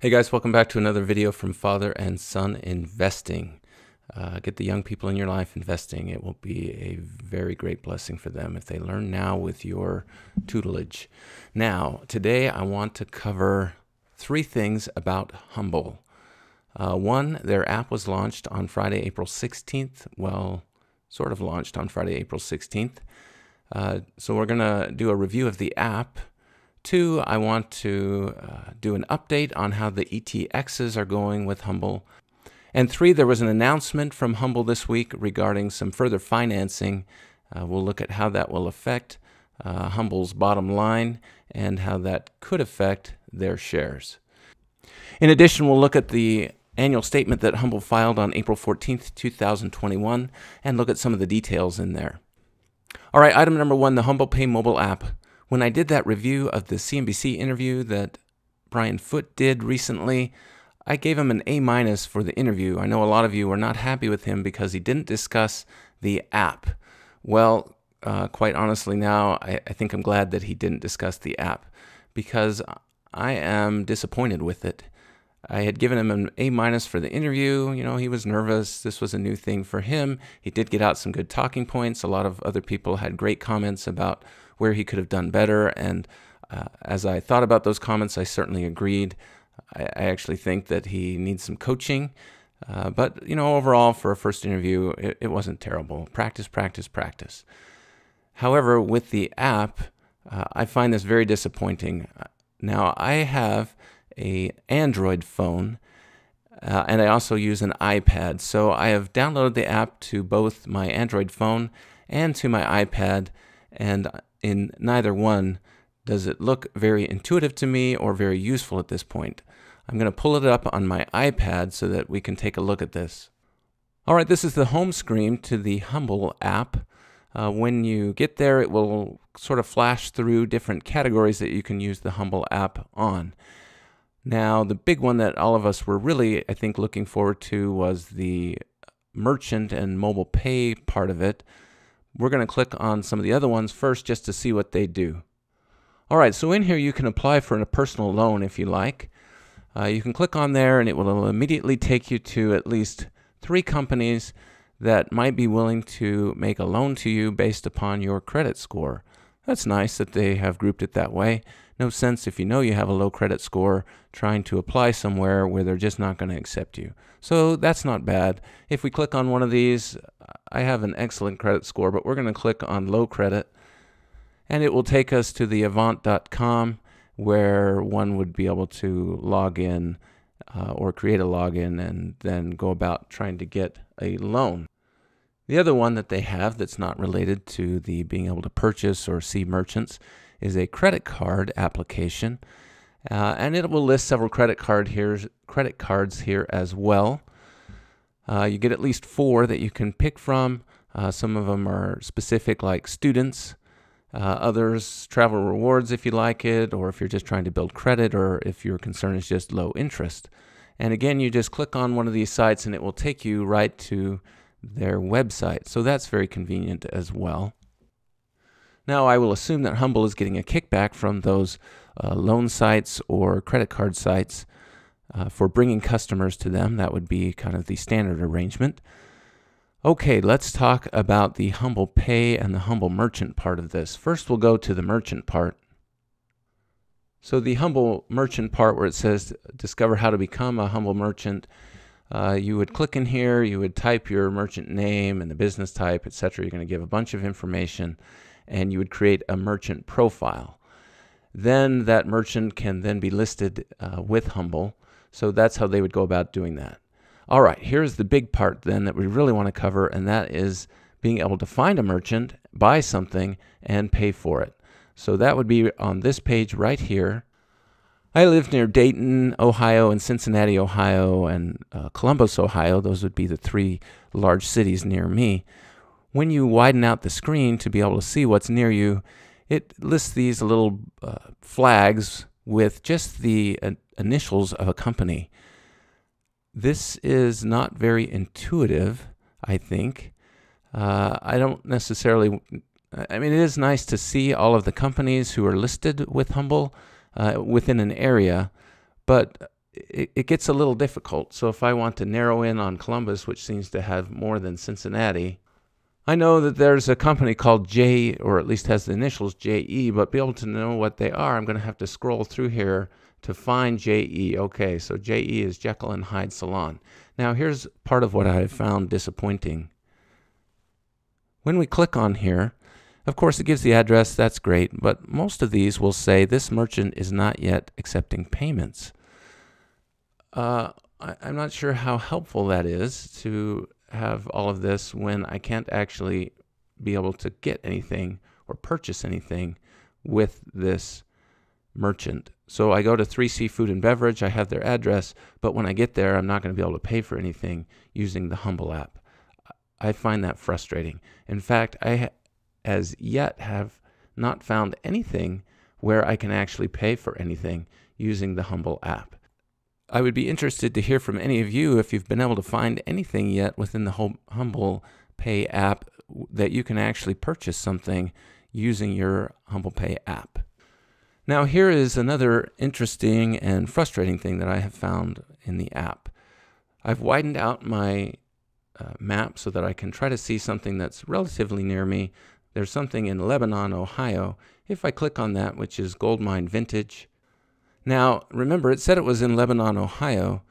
Hey guys, welcome back to another video from Father and Son Investing. Get the young people in your life investing. It will be a very great blessing for them if they learn now with your tutelage. Now, today I want to cover three things about HUMBL. One, their app was launched on Friday, April 16th. Well, sort of launched on Friday, April 16th. So we're going to do a review of the app. Two, I want to do an update on how the ETXs are going with HUMBL. And three, there was an announcement from HUMBL this week regarding some further financing. We'll look at how that will affect HUMBL's bottom line and how that could affect their shares. In addition, we'll look at the annual statement that HUMBL filed on April 14th, 2021, and look at some of the details in there. All right, item number one, the HUMBL Pay mobile app. When I did that review of the CNBC interview that Brian Foote did recently, I gave him an A- for the interview. I know a lot of you were not happy with him because he didn't discuss the app. Well, quite honestly now, I think I'm glad that he didn't discuss the app because I am disappointed with it. I had given him an A- for the interview. You know, he was nervous. This was a new thing for him. He did get out some good talking points. A lot of other people had great comments about where he could have done better. And as I thought about those comments, I certainly agreed. I actually think that he needs some coaching. But, you know, overall, for a first interview, it wasn't terrible. Practice, practice, practice. However, with the app, I find this very disappointing. Now, I have an Android phone, and I also use an iPad. So I have downloaded the app to both my Android phone and to my iPad, and in neither one does it look very intuitive to me or very useful at this point. I'm going to pull it up on my iPad so that we can take a look at this. All right, this is the home screen to the HUMBL app. When you get there, it will sort of flash through different categories that you can use the HUMBL app on. Now, the big one that all of us were really, I think, looking forward to was the merchant and mobile pay part of it. We're going to click on some of the other ones first just to see what they do. All right, so in here you can apply for a personal loan if you like. You can click on there and it will immediately take you to at least 3 companies that might be willing to make a loan to you based upon your credit score. That's nice that they have grouped it that way. No sense if you know you have a low credit score trying to apply somewhere where they're just not going to accept you. So that's not bad. If we click on one of these, I have an excellent credit score, but we're going to click on low credit, and it will take us to the avant.com where one would be able to log in or create a login and then go about trying to get a loan. The other one that they have that's not related to the being able to purchase or see merchants is a credit card application, and it will list several credit cards here as well. You get at least 4 that you can pick from. Some of them are specific, like students. Others, travel rewards if you like it, or if you're just trying to build credit, or if your concern is just low interest. And again, you just click on one of these sites and it will take you right to their website. So that's very convenient as well. Now, I will assume that HUMBL is getting a kickback from those loan sites or credit card sites for bringing customers to them. That would be kind of the standard arrangement. Okay, let's talk about the HUMBL Pay and the HUMBL Merchant part of this. First, we'll go to the merchant part. So the HUMBL Merchant part where it says discover how to become a HUMBL merchant, you would click in here, you would type your merchant name and the business type, etc. You're going to give a bunch of information, and you would create a merchant profile. Then that merchant can then be listed with HUMBL. So that's how they would go about doing that. All right, here's the big part then that we really want to cover, and that is being able to find a merchant, buy something, and pay for it. So that would be on this page right here. I live near Dayton, Ohio, and Cincinnati, Ohio, and Columbus, Ohio. Those would be the 3 large cities near me. When you widen out the screen to be able to see what's near you, it lists these little flags with just the initials of a company. This is not very intuitive, I think. I don't necessarily, I mean, it is nice to see all of the companies who are listed with HUMBL within an area, but it gets a little difficult. So if I want to narrow in on Columbus, which seems to have more than Cincinnati, I know that there's a company called J, or at least has the initials JE, but be able to know what they are, I'm going to have to scroll through here to find JE. Okay, so JE is Jekyll and Hyde Salon. Now here's part of what I have found disappointing. When we click on here, of course it gives the address, that's great, but most of these will say this merchant is not yet accepting payments. I'm not sure how helpful that is to have all of this when I can't actually be able to get anything or purchase anything with this merchant. So I go to 3C Food and Beverage, I have their address, but when I get there, I'm not going to be able to pay for anything using the HUMBL app. I find that frustrating. In fact, I as yet have not found anything where I can actually pay for anything using the HUMBL app. I would be interested to hear from any of you if you've been able to find anything yet within the HUMBL Pay app that you can actually purchase something using your HUMBL Pay app. Now here is another interesting and frustrating thing that I have found in the app. I've widened out my map so that I can try to see something that's relatively near me. There's something in Lebanon, Ohio. If I click on that, which is Gold Mine Vintage. Now, remember, it said it was in Lebanon, Ohio,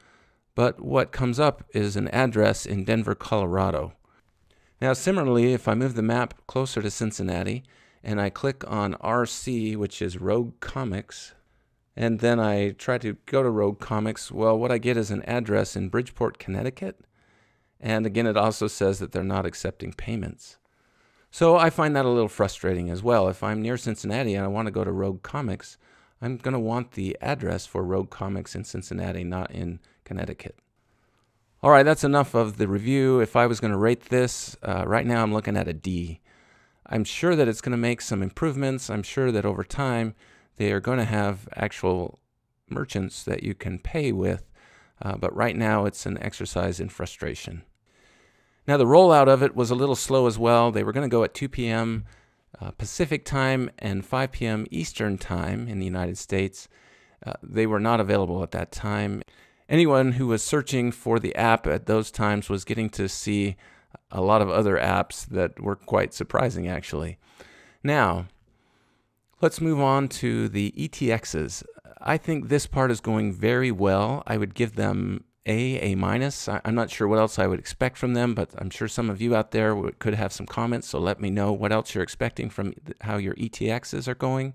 but what comes up is an address in Denver, Colorado. Now, similarly, if I move the map closer to Cincinnati, and I click on RC, which is Rogue Comics, and then I try to go to Rogue Comics, well, what I get is an address in Bridgeport, Connecticut, and again, it also says that they're not accepting payments. So I find that a little frustrating as well. If I'm near Cincinnati and I want to go to Rogue Comics, I'm going to want the address for Rogue Comics in Cincinnati, not in Connecticut. All right, that's enough of the review. If I was going to rate this, right now I'm looking at a D. I'm sure that it's going to make some improvements. I'm sure that over time they are going to have actual merchants that you can pay with, but right now it's an exercise in frustration. Now the rollout of it was a little slow as well. They were going to go at 2 p.m. Pacific time and 5 p.m. Eastern time in the United States. They were not available at that time. Anyone who was searching for the app at those times was getting to see a lot of other apps that were quite surprising, actually. Now, let's move on to the ETXs. I think this part is going very well. I would give them A minus. I'm not sure what else I would expect from them, but I'm sure some of you out there could have some comments, so let me know what else you're expecting from how your ETXs are going.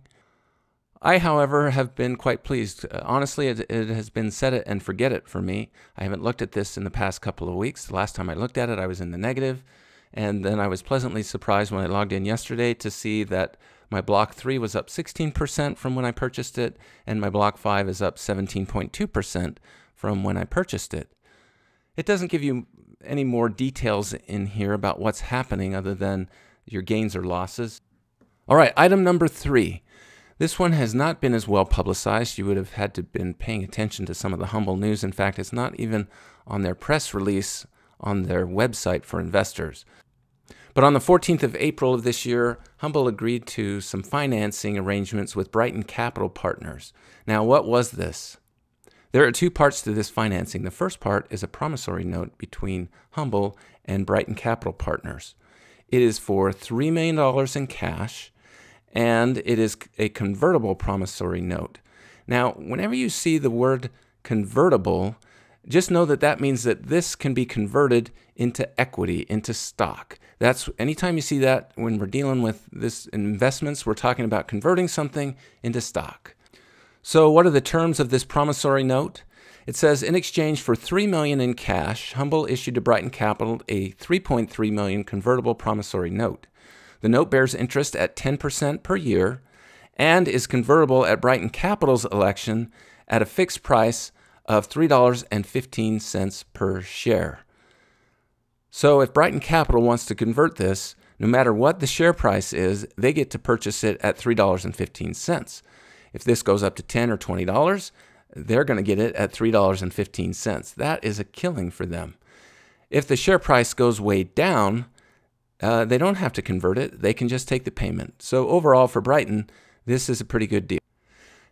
I, however, have been quite pleased. Honestly, it has been set it and forget it for me. I haven't looked at this in the past couple of weeks. The last time I looked at it, I was in the negative, and then I was pleasantly surprised when I logged in yesterday to see that my Block 3 was up 16% from when I purchased it, and my Block 5 is up 17.2% from when I purchased it. It doesn't give you any more details in here about what's happening other than your gains or losses. All right, item number 3. This one has not been as well publicized. You would have had to been paying attention to some of the HUMBL news. In fact, it's not even on their press release on their website for investors. But on the 14th of April of this year, HUMBL agreed to some financing arrangements with Brighton Capital Partners. Now, what was this? There are two parts to this financing. The first part is a promissory note between HUMBL and Brighton Capital Partners. It is for $3 million in cash, and it is a convertible promissory note. Now, whenever you see the word convertible, just know that that means that this can be converted into equity, into stock. That's anytime you see that when we're dealing with this investments, we're talking about converting something into stock. So what are the terms of this promissory note? It says, in exchange for $3 million in cash, HUMBL issued to Brighton Capital a $3.3 million convertible promissory note. The note bears interest at 10% per year and is convertible at Brighton Capital's election at a fixed price of $3.15 per share. So if Brighton Capital wants to convert this, no matter what the share price is, they get to purchase it at $3.15. If this goes up to $10 or $20, they're going to get it at $3.15. That is a killing for them. If the share price goes way down, they don't have to convert it. They can just take the payment. So overall for Brighton, this is a pretty good deal.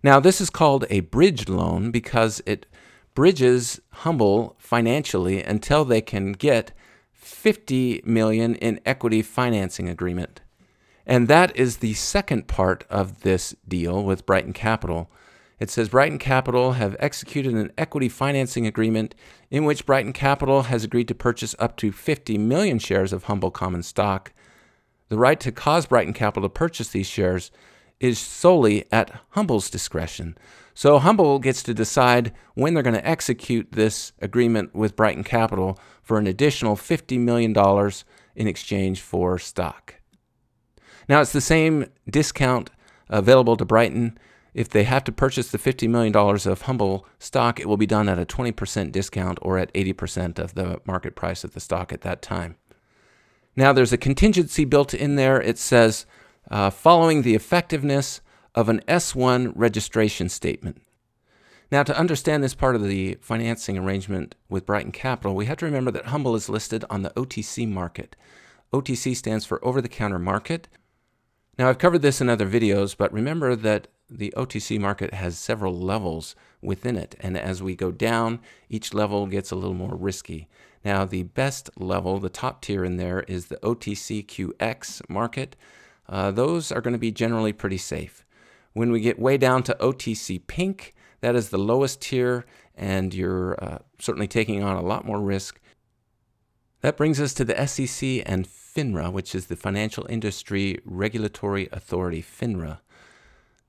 Now this is called a bridge loan because it bridges HUMBL financially until they can get $50 million in equity financing agreement. And that is the second part of this deal with Brighton Capital. It says Brighton Capital have executed an equity financing agreement in which Brighton Capital has agreed to purchase up to 50 million shares of HUMBL common stock. The right to cause Brighton Capital to purchase these shares is solely at HUMBL's discretion. So HUMBL gets to decide when they're going to execute this agreement with Brighton Capital for an additional $50 million in exchange for stock. Now, it's the same discount available to Brighton. If they have to purchase the $50 million of HUMBL stock, it will be done at a 20% discount or at 80% of the market price of the stock at that time. Now, there's a contingency built in there. It says, following the effectiveness of an S1 registration statement. Now, to understand this part of the financing arrangement with Brighton Capital, we have to remember that HUMBL is listed on the OTC market. OTC stands for over-the-counter market. Now, I've covered this in other videos, but remember that the OTC market has several levels within it, and as we go down, each level gets a little more risky. Now, the best level, the top tier in there, is the OTCQX market. Those are going to be generally pretty safe. When we get way down to OTC Pink, that is the lowest tier, and you're certainly taking on a lot more risk. That brings us to the SEC and FINRA, which is the Financial Industry Regulatory Authority, FINRA.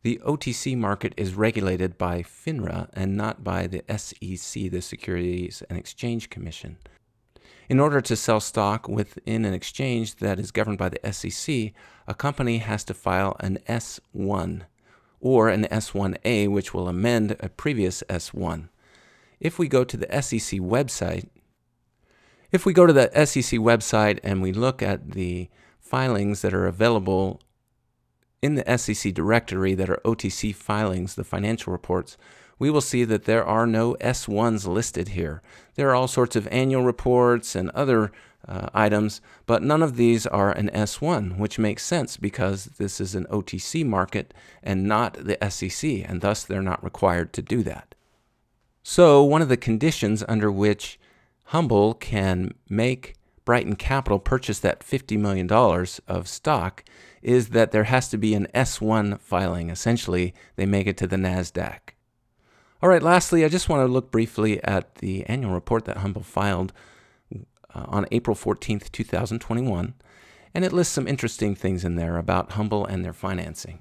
The OTC market is regulated by FINRA and not by the SEC, the Securities and Exchange Commission. In order to sell stock within an exchange that is governed by the SEC, a company has to file an S1 or an S1A, which will amend a previous S1. If we go to the SEC website, and we look at the filings that are available in the SEC directory that are OTC filings, the financial reports, we will see that there are no S1s listed here. There are all sorts of annual reports and other items, but none of these are an S1, which makes sense because this is an OTC market and not the SEC, and thus they're not required to do that. So one of the conditions under which HUMBL can make Brighton Capital purchase that $50 million of stock is that there has to be an S1 filing. Essentially, they make it to the NASDAQ. All right, lastly, I just want to look briefly at the annual report that HUMBL filed on April 14th, 2021, and it lists some interesting things in there about HUMBL and their financing.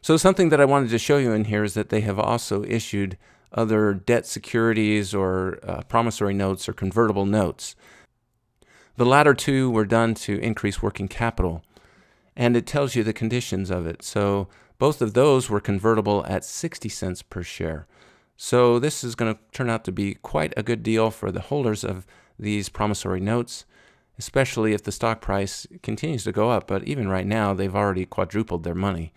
So something that I wanted to show you in here is that they have also issued other debt securities or promissory notes or convertible notes. The latter two were done to increase working capital, and it tells you the conditions of it. So both of those were convertible at 60 cents per share. So this is going to turn out to be quite a good deal for the holders of these promissory notes, especially if the stock price continues to go up. But even right now, they've already quadrupled their money.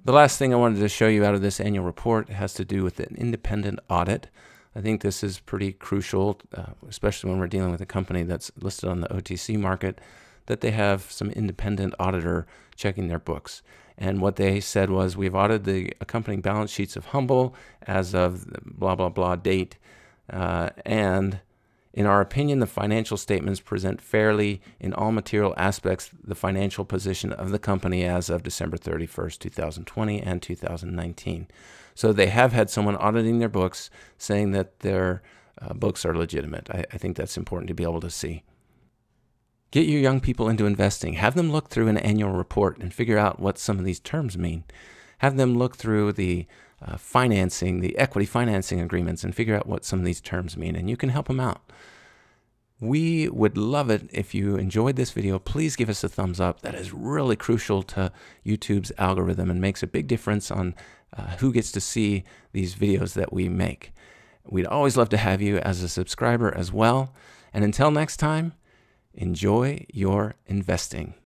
The last thing I wanted to show you out of this annual report has to do with an independent audit. I think this is pretty crucial, especially when we're dealing with a company that's listed on the OTC market, that they have some independent auditor checking their books. And what they said was, we've audited the accompanying balance sheets of HUMBL as of blah, blah, blah date. And in our opinion, the financial statements present fairly in all material aspects the financial position of the company as of December 31st, 2020 and 2019. So they have had someone auditing their books saying that their books are legitimate. I think that's important to be able to see. Get your young people into investing. Have them look through an annual report and figure out what some of these terms mean. Have them look through the financing, the equity financing agreements, and figure out what some of these terms mean, and you can help them out. We would love it if you enjoyed this video. Please give us a thumbs up. That is really crucial to YouTube's algorithm and makes a big difference on who gets to see these videos that we make. We'd always love to have you as a subscriber as well. And until next time, enjoy your investing.